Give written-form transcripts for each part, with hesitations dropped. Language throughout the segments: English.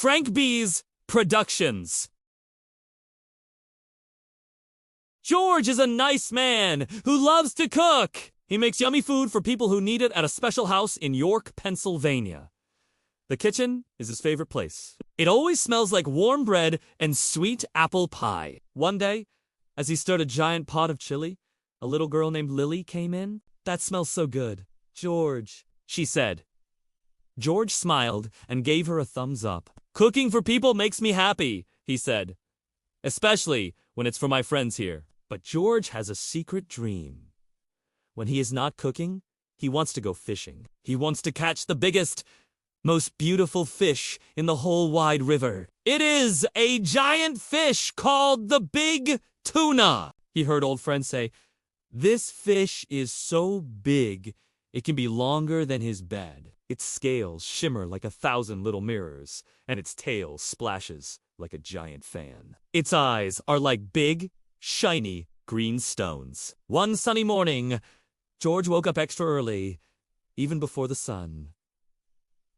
Frank B's Productions. George is a nice man who loves to cook. He makes yummy food for people who need it at a special house in York, Pennsylvania. The kitchen is his favorite place. It always smells like warm bread and sweet apple pie. One day, as he stirred a giant pot of chili, a little girl named Lily came in. "That smells so good, George," she said. George smiled and gave her a thumbs up. "Cooking for people makes me happy," he said, "especially when it's for my friends here." But George has a secret dream. When he is not cooking, he wants to go fishing. He wants to catch the biggest, most beautiful fish in the whole wide river. It is a giant fish called the big tuna. He heard old friends say, "This fish is so big, it can be longer than his bed. Its scales shimmer like 1,000 little mirrors, and its tail splashes like a giant fan. Its eyes are like big, shiny green stones." One sunny morning, George woke up extra early, even before the sun.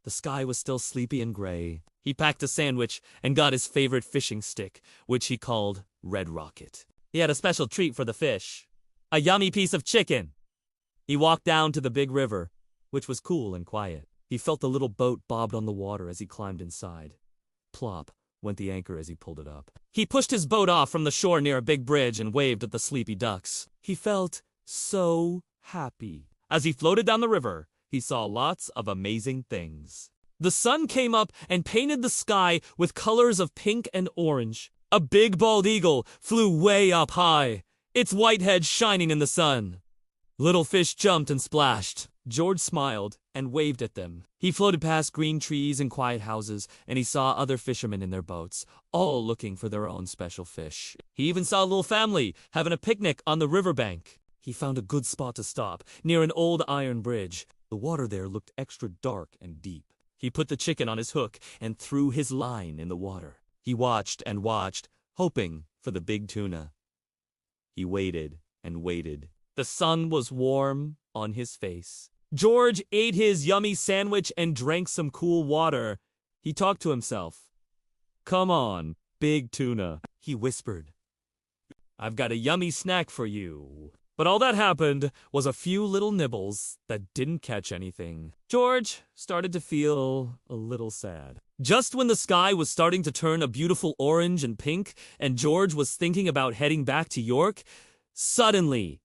The sky was still sleepy and gray. He packed a sandwich and got his favorite fishing stick, which he called Red Rocket. He had a special treat for the fish, a yummy piece of chicken. He walked down to the big river, which was cool and quiet. He felt the little boat bobbed on the water as he climbed inside. Plop went the anchor as he pulled it up. He pushed his boat off from the shore near a big bridge and waved at the sleepy ducks. He felt so happy. As he floated down the river, he saw lots of amazing things. The sun came up and painted the sky with colors of pink and orange. A big bald eagle flew way up high, its white head shining in the sun. Little fish jumped and splashed. George smiled and waved at them. He floated past green trees and quiet houses, and he saw other fishermen in their boats, all looking for their own special fish. He even saw a little family having a picnic on the riverbank. He found a good spot to stop, near an old iron bridge. The water there looked extra dark and deep. He put the chicken on his hook and threw his line in the water. He watched and watched, hoping for the big tuna. He waited and waited. The sun was warm on his face. George ate his yummy sandwich and drank some cool water. He talked to himself. "Come on, big tuna," he whispered. "I've got a yummy snack for you." But all that happened was a few little nibbles that didn't catch anything. George started to feel a little sad. Just when the sky was starting to turn a beautiful orange and pink, and George was thinking about heading back to York, suddenly,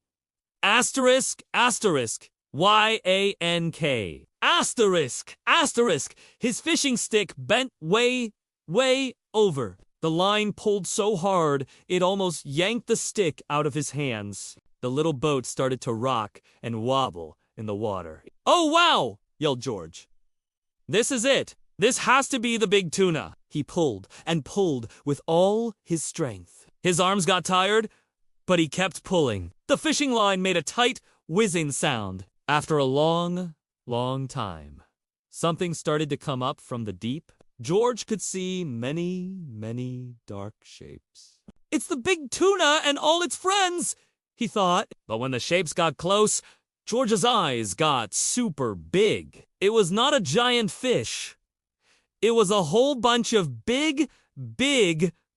asterisk, asterisk, Y-A-N-K, asterisk, asterisk, his fishing stick bent way over. The line pulled so hard, it almost yanked the stick out of his hands. The little boat started to rock and wobble in the water. "Oh, wow!" yelled George. "This is it. This has to be the big tuna." He pulled and pulled with all his strength. His arms got tired, but he kept pulling. The fishing line made a tight, whizzing sound. After a long time, something started to come up from the deep. George could see many dark shapes. "It's the big tuna and all its friends," he thought. But when the shapes got close, George's eyes got super big. It was not a giant fish. It was a whole bunch of big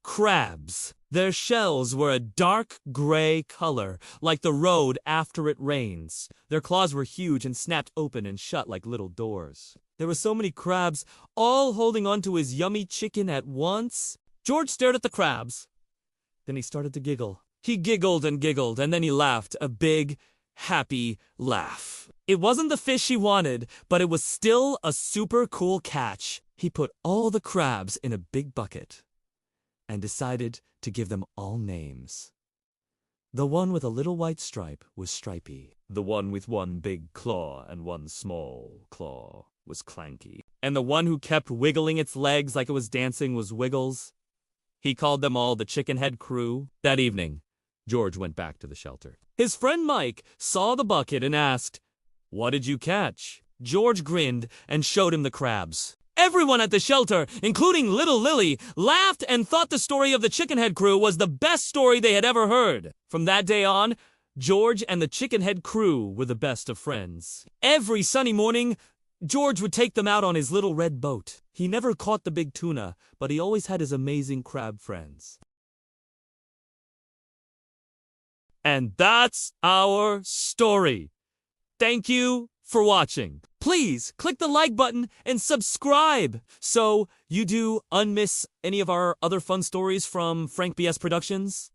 crabs. Their shells were a dark gray color, like the road after it rains. Their claws were huge and snapped open and shut like little doors. There were so many crabs, all holding onto his yummy chicken at once. George stared at the crabs. Then he started to giggle. He giggled, and then he laughed, a big, happy laugh. It wasn't the fish he wanted, but it was still a super cool catch. He put all the crabs in a big bucket and decided to give them all names. The one with a little white stripe was Stripey. The one with one big claw and one small claw was Clanky. And the one who kept wiggling its legs like it was dancing was Wiggles. He called them all the Chickenhead Crew. That evening, George went back to the shelter. His friend Mike saw the bucket and asked, "What did you catch?" George grinned and showed him the crabs. Everyone at the shelter, including little Lily, laughed and thought the story of the Chickenhead Crew was the best story they had ever heard. From that day on, George and the Chickenhead Crew were the best of friends. Every sunny morning, George would take them out on his little red boat. He never caught the big tuna, but he always had his amazing crab friends. And that's our story. Thank you for watching. Please click the like button and subscribe so you do unmiss any of our other fun stories from Frank BS Productions.